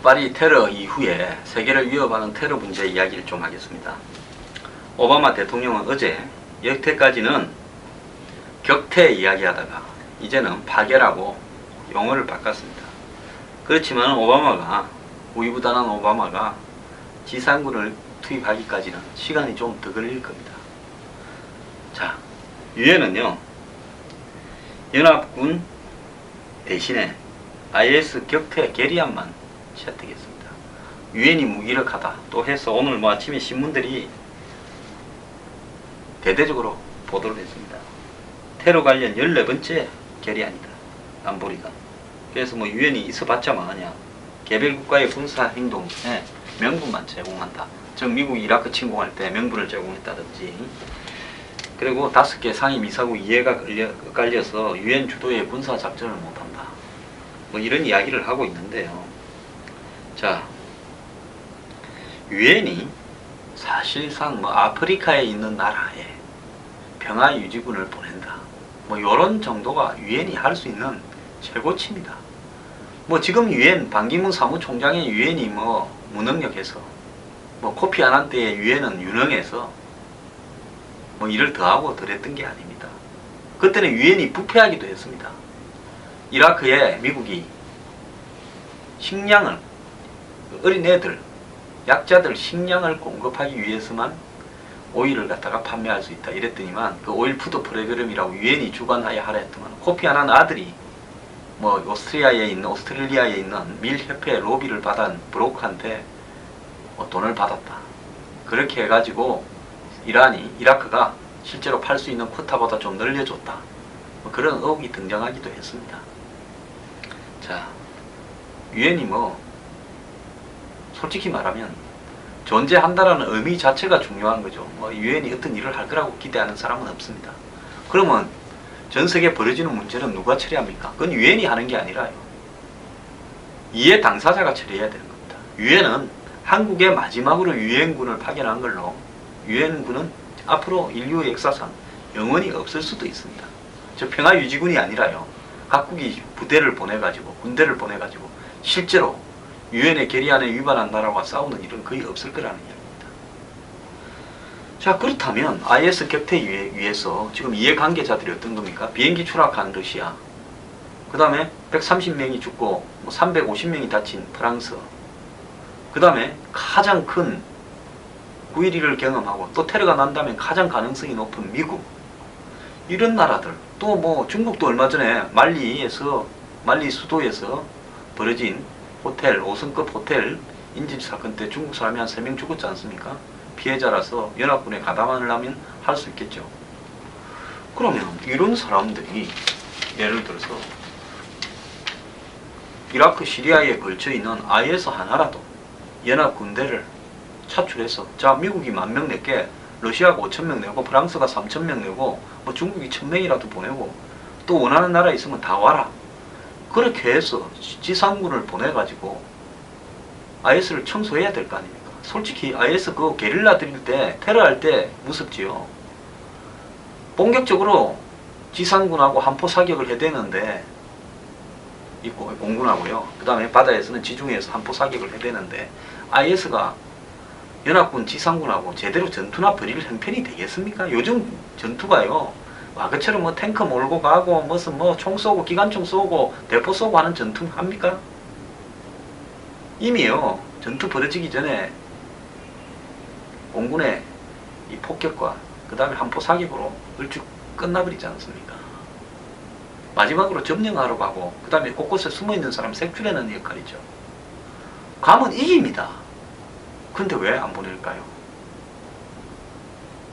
파리 테러 이후에 세계를 위협하는 테러 문제 이야기를 좀 하겠습니다. 오바마 대통령은 어제 여태까지는 격퇴 이야기하다가 이제는 파괴라고 용어를 바꿨습니다. 그렇지만 우유부단한 오바마가 지상군을 투입하기까지는 시간이 좀 더 걸릴 겁니다. 자, 유엔은요, 연합군 대신에 IS 격퇴 결의안만 채택했습니다. 유엔이 무기력하다 또 해서 오늘 뭐 아침에 신문들이 대대적으로 보도를 했습니다. 테러 관련 14번째 결의안이다, 안보리가. 그래서 뭐 유엔이 있어봤자 뭐하냐, 개별 국가의 군사 행동에 명분만 제공한다. 즉 미국이 이라크 침공할 때 명분을 제공했다든지, 그리고 5개 상위 미사국 이해가 엇갈려서 유엔 주도의 군사 작전을 못한다, 뭐 이런 이야기를 하고 있는데요. 자, 유엔이 사실상 뭐 아프리카에 있는 나라에 평화 유지군을 보낸다, 뭐 이런 정도가 유엔이 할 수 있는 최고치입니다. 뭐 지금 유엔 반기문 사무총장의 유엔이 뭐 무능력해서, 뭐 코피 아난 때의 유엔은 유능해서 뭐 일을 더하고 덜했던 게 아닙니다. 그때는 유엔이 부패하기도 했습니다. 이라크에 미국이 식량을, 어린애들, 약자들 식량을 공급하기 위해서만 오일을 갖다가 판매할 수 있다 이랬더니만, 그 오일 푸드 프로그램이라고 유엔이 주관하여 하라 했더만 코피 아난 아들이 뭐 오스트리아에 있는 밀협회 로비를 받은 브로커한테 뭐 돈을 받았다. 그렇게 해가지고 이라크가 실제로 팔 수 있는 쿼타보다 좀 늘려줬다, 뭐 그런 의혹이 등장하기도 했습니다. 자, 유엔이 뭐 솔직히 말하면 존재한다라는 의미 자체가 중요한 거죠. 뭐 유엔이 어떤 일을 할 거라고 기대하는 사람은 없습니다. 그러면 전 세계에 벌어지는 문제는 누가 처리합니까? 그건 유엔이 하는 게 아니라요, 이해 당사자가 처리해야 되는 겁니다. 유엔은 한국에 마지막으로 유엔군을 파견한 걸로, 유엔군은 앞으로 인류의 역사상 영원히 없을 수도 있습니다. 저 평화유지군이 아니라요, 각국이 부대를 보내가지고, 군대를 보내가지고 실제로 유엔의 결의안에 위반한 나라와 싸우는 일은 거의 없을 거라는 이야기입니다. 자, 그렇다면 IS 격퇴 위해서 지금 이해관계자들이 어떤 겁니까? 비행기 추락한 러시아, 그 다음에 130명이 죽고 350명이 다친 프랑스, 그 다음에 가장 큰 9.11을 경험하고 또 테러가 난다면 가장 가능성이 높은 미국, 이런 나라들, 또 뭐 중국도 얼마 전에 말리 수도에서 벌어진 호텔, 5성급 호텔 인질 사건 때 중국 사람이 한 3명 죽었지 않습니까? 피해자라서 연합군에 가담을 하면 할 수 있겠죠. 그러면 이런 사람들이 예를 들어서 이라크, 시리아에 걸쳐 있는 IS 하나라도 연합군대를 차출해서, 자, 미국이 10,000명 낼게, 러시아가 5,000명 내고, 프랑스가 3,000명 내고, 뭐 중국이 1,000명이라도 보내고, 또 원하는 나라 있으면 다 와라, 그렇게 해서 지상군을 보내가지고 IS를 청소해야 될 거 아닙니까? 솔직히 IS 그 게릴라 들일 때, 테러할 때 무섭지요. 본격적으로 지상군하고 한포 사격을 해야 되는데, 있고 공군하고요, 그 다음에 바다에서는 지중해에서 한포 사격을 해야 되는데, IS가 연합군 지상군하고 제대로 전투나 벌일 형편이 되겠습니까? 요즘 전투가요, 그처럼 뭐 탱크 몰고 가고 무슨 뭐 총 쏘고 기관총 쏘고 대포 쏘고 하는 전투 합니까? 이미요, 전투 벌어지기 전에 공군의 이 폭격과 그 다음에 한포 사격으로 얼추 끝나버리지 않습니까? 마지막으로 점령하러 가고 그 다음에 곳곳에 숨어있는 사람 색출해내는 역할이죠. 가면 이깁니다. 근데 왜 안 보낼까요?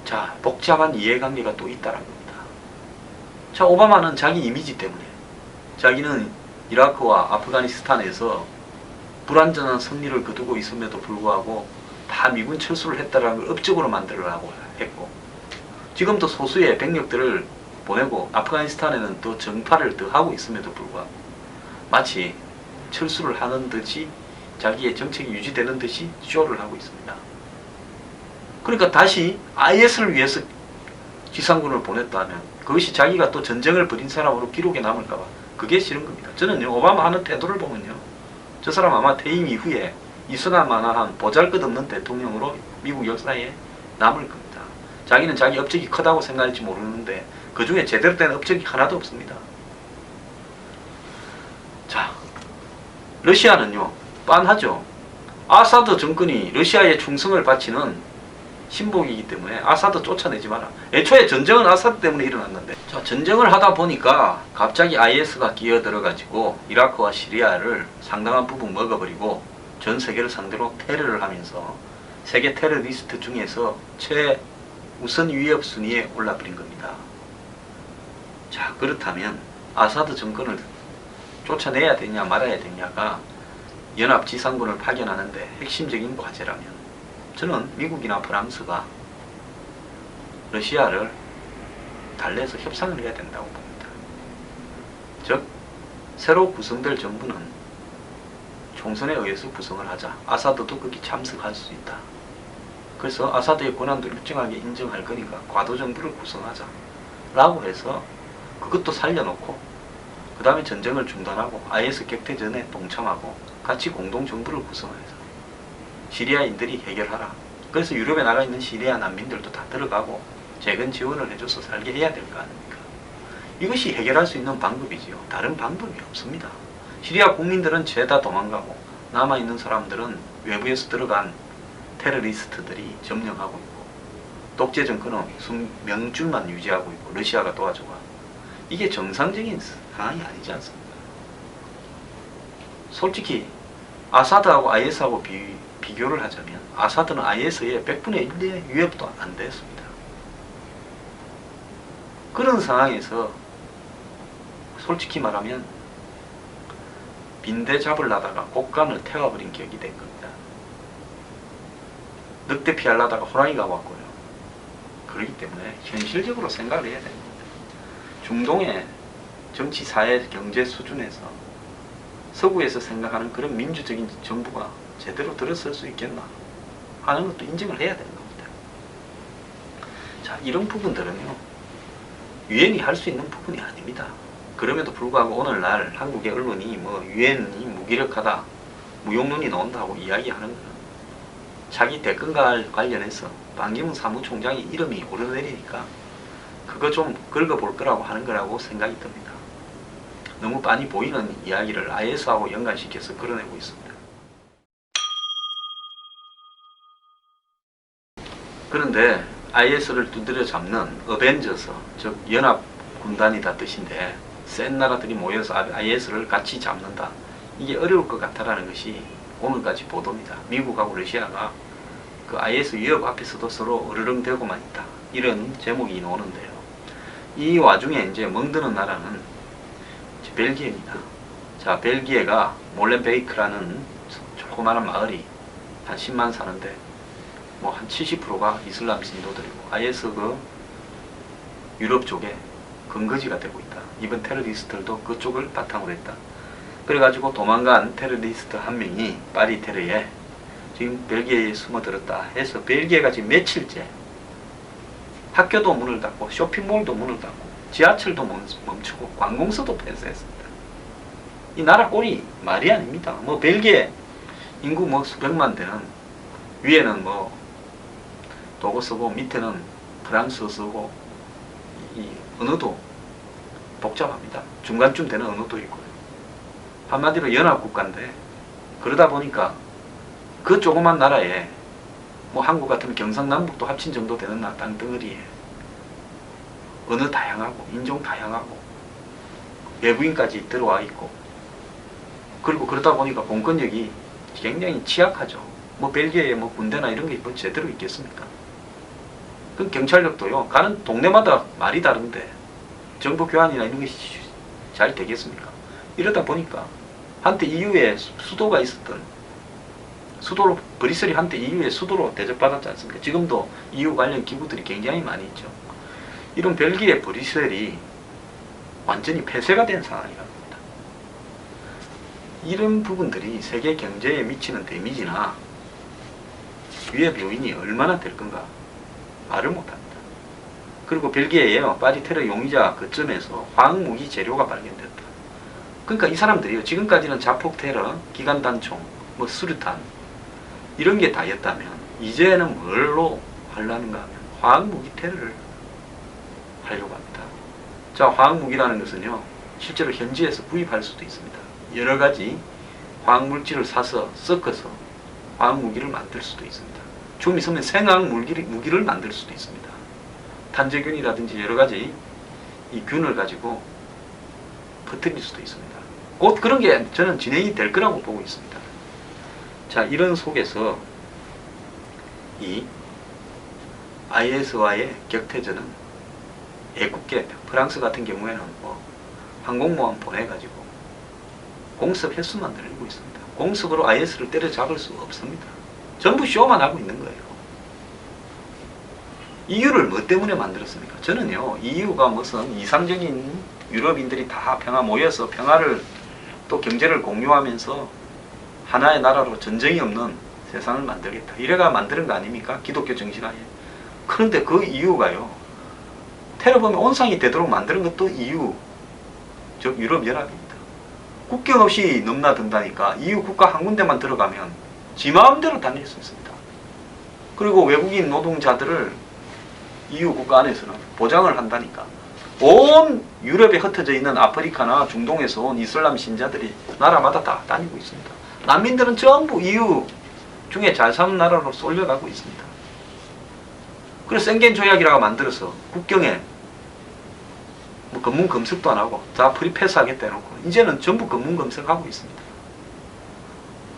자, 복잡한 이해관계가 또 있다는 겁니다. 자, 오바마는 자기 이미지 때문에, 자기는 이라크와 아프가니스탄에서 불완전한 승리를 거두고 있음에도 불구하고 다 미군 철수를 했다라는 걸 업적으로 만들려고 했고, 지금도 소수의 병력들을 보내고 아프가니스탄에는 또 정파를 더 하고 있음에도 불구하고 마치 철수를 하는 듯이, 자기의 정책이 유지되는 듯이 쇼를 하고 있습니다. 그러니까 다시 IS를 위해서 지상군을 보냈다면 그것이 자기가 또 전쟁을 벌인 사람으로 기록에 남을까봐 그게 싫은 겁니다. 저는요, 오바마 하는 태도를 보면요, 저 사람 아마 퇴임 이후에 이승만만한 보잘것없는 대통령으로 미국 역사에 남을 겁니다. 자기는 자기 업적이 크다고 생각할지 모르는데 그 중에 제대로 된 업적이 하나도 없습니다. 자, 러시아는요, 빤하죠. 아사드 정권이 러시아의 충성을 바치는 신복이기 때문에 아사드 쫓아내지 마라. 애초에 전쟁은 아사드 때문에 일어났는데, 자, 전쟁을 하다 보니까 갑자기 IS가 끼어들어가지고 이라크와 시리아를 상당한 부분 먹어버리고 전 세계를 상대로 테러를 하면서 세계 테러리스트 중에서 최우선 위협 순위에 올라버린 겁니다. 자, 그렇다면 아사드 정권을 쫓아내야 되냐 말아야 되냐가 연합지상군을 파견하는데 핵심적인 과제라면 저는 미국이나 프랑스가 러시아를 달래서 협상을 해야 된다고 봅니다. 즉, 새로 구성될 정부는 총선에 의해서 구성을 하자. 아사드도 거기 참석할 수 있다. 그래서 아사드의 권한도 일정하게 인정할 거니까 과도정부를 구성하자 라고 해서 그것도 살려놓고 그 다음에 전쟁을 중단하고 IS 격퇴전에 동참하고 같이 공동정부를 구성해서 시리아인들이 해결하라. 그래서 유럽에 나가 있는 시리아 난민들도 다 들어가고 재건 지원을 해줘서 살게 해야 될 거 아닙니까? 이것이 해결할 수 있는 방법이지요. 다른 방법이 없습니다. 시리아 국민들은 죄다 도망가고 남아있는 사람들은 외부에서 들어간 테러리스트들이 점령하고 있고 독재 정권은 명줄만 유지하고 있고 러시아가 도와줘가. 이게 정상적인 상황이 아니지 않습니까? 솔직히 아사드하고 IS하고 비교를 하자면 아사드는 IS의 100분의 1의 위협도 안 됐습니다. 그런 상황에서 솔직히 말하면 빈대 잡으려다가 곡간을 태워버린 격이 된 겁니다. 늑대 피하려다가 호랑이가 왔고요. 그렇기 때문에 현실적으로 생각을 해야 됩니다. 중동의 정치, 사회, 경제 수준에서 서구에서 생각하는 그런 민주적인 정부가 제대로 들어설 수 있겠나 하는 것도 인정을 해야 되는 겁니다. 자, 이런 부분들은요, 유엔이 할 수 있는 부분이 아닙니다. 그럼에도 불구하고 오늘날 한국의 언론이 뭐 유엔이 무기력하다, 무용론이 나온다고 이야기하는 거는 자기 대권과 관련해서 반기문 사무총장의 이름이 오르내리니까 그거 좀 긁어볼 거라고 하는 거라고 생각이 듭니다. 너무 빤히 보이는 이야기를 IS하고 연관시켜서 끌어내고 있습니다. 그런데 IS를 두드려 잡는 어벤져스, 즉 연합군단이다 뜻인데 센 나라들이 모여서 IS를 같이 잡는다. 이게 어려울 것 같다라는 것이 오늘까지 보도입니다. 미국하고 러시아가 그 IS 위협 앞에서도 서로 어르렁대고만 있다. 이런 제목이 나오는데요. 이 와중에 이제 멍드는 나라는 벨기에입니다. 자, 벨기에가 몰렌베이크라는 조그마한 마을이 한 10만 사는데 뭐 한 70%가 이슬람 신도들이고 IS 그 유럽 쪽에 근거지가 되고 있다. 이번 테러리스트들도 그쪽을 바탕으로 했다. 그래가지고 도망간 테러리스트 한 명이 파리 테러에 지금 벨기에에 숨어들었다 해서 벨기에가 지금 며칠째 학교도 문을 닫고 쇼핑몰도 문을 닫고 지하철도 멈추고 관공서도 폐쇄했습니다. 이 나라 꼴이 말이 아닙니다. 뭐 벨기에 인구 뭐 수백만 되는 위에는 뭐 독어 쓰고 밑에는 프랑스어 쓰고 이 언어도 복잡합니다. 중간쯤 되는 언어도 있고요. 한마디로 연합국가인데 그러다 보니까 그 조그만 나라에 뭐 한국 같으면 경상남북도 합친 정도 되는 땅덩어리에 언어 다양하고 인종 다양하고 외부인까지 들어와 있고 그리고 그러다 보니까 공권력이 굉장히 취약하죠. 뭐 벨기에에 뭐 군대나 이런 게 뭐 제대로 있겠습니까? 그 경찰력도요, 가는 동네마다 말이 다른데 정보 교환이나 이런 게 잘 되겠습니까? 이러다 보니까 한때 EU에 수도가 있었던 수도로 브뤼셀이 한때 EU의 수도로 대접받았지 않습니까? 지금도 EU 관련 기구들이 굉장히 많이 있죠. 이런 벨기에 브뤼셀이 완전히 폐쇄가 된 상황이라는 겁니다. 이런 부분들이 세계 경제에 미치는 데미지나 위협 요인이 얼마나 될 건가 말을 못합니다. 그리고 벨기에에요, 파리 테러 용의자 그점에서 화학무기 재료가 발견됐다. 그러니까 이 사람들이요, 지금까지는 자폭 테러, 기관 단총, 뭐 수류탄 이런 게 다였다면 이제는 뭘로 하려는가 하면 화학무기 테러를 하려고 합니다. 자, 화학무기라는 것은요, 실제로 현지에서 구입할 수도 있습니다. 여러 가지 화학물질을 사서 섞어서 화학무기를 만들 수도 있습니다. 좀 있으면 생화학무기를 만들 수도 있습니다. 탄저균이라든지 여러 가지 이 균을 가지고 퍼뜨릴 수도 있습니다. 곧 그런 게 저는 진행이 될 거라고 보고 있습니다. 자, 이런 속에서 이 IS와의 격퇴전은 애국계, 프랑스 같은 경우에는 뭐 항공모함 보내가지고 공습 횟수만 늘리고 있습니다. 공습으로 IS를 때려잡을 수 없습니다. 전부 쇼만 하고 있는 거예요. EU를 뭐 때문에 만들었습니까? 저는요, EU가 무슨 이상적인 유럽인들이 다 평화 모여서 평화를 또 경제를 공유하면서 하나의 나라로 전쟁이 없는 세상을 만들겠다. 이래가 만드는 거 아닙니까? 기독교 정신하에. 그런데 그 EU가요, 테러범이 온상이 되도록 만드는 것도 EU, 즉 유럽연합입니다. 국경 없이 넘나든다니까 EU 국가 한 군데만 들어가면 지 마음대로 다닐 수 있습니다. 그리고 외국인 노동자들을 EU 국가 안에서는 보장을 한다니까. 온 유럽에 흩어져 있는 아프리카나 중동에서 온 이슬람 신자들이 나라마다 다 다니고 있습니다. 난민들은 전부 EU 중에 잘 사는 나라로 쏠려가고 있습니다. 그래서 생겐 조약이라고 만들어서 국경에 뭐 검문 검색도 안 하고 다 프리패스 하겠다 해놓고 이제는 전부 검문 검색하고 있습니다.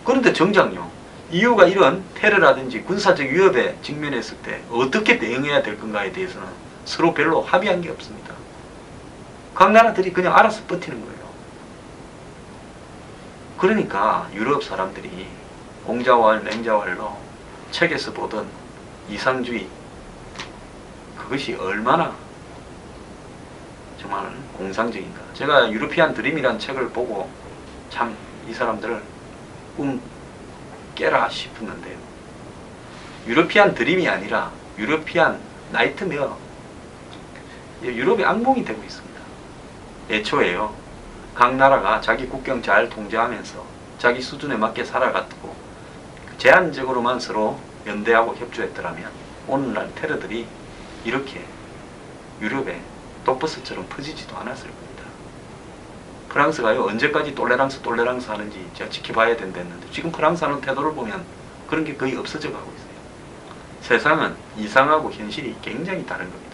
그런데 정작요, EU가 이런 테러라든지 군사적 위협에 직면했을 때 어떻게 대응해야 될 건가에 대해서는 서로 별로 합의한 게 없습니다. 각 나라들이 그냥 알아서 버티는 거예요. 그러니까 유럽 사람들이 공자왈, 맹자왈로 책에서 보던 이상주의, 그것이 얼마나 정말 공상적인가. 제가 유러피안 드림이라는 책을 보고 참 이 사람들을 꿈 깨라 싶었는데요. 유러피안 드림이 아니라 유러피안 나이트메어, 유럽의 악몽이 되고 있습니다. 애초에요, 각 나라가 자기 국경 잘 통제하면서 자기 수준에 맞게 살아갔고 제한적으로만 서로 연대하고 협조했더라면 오늘날 테러들이 이렇게 유럽에 독버스처럼 퍼지지도 않았을 겁니다. 프랑스가요, 언제까지 똘레랑스 하는지 제가 지켜봐야 된다는데 지금 프랑스 하는 태도를 보면 그런 게 거의 없어져 가고 있어요. 세상은 이상하고 현실이 굉장히 다른 겁니다.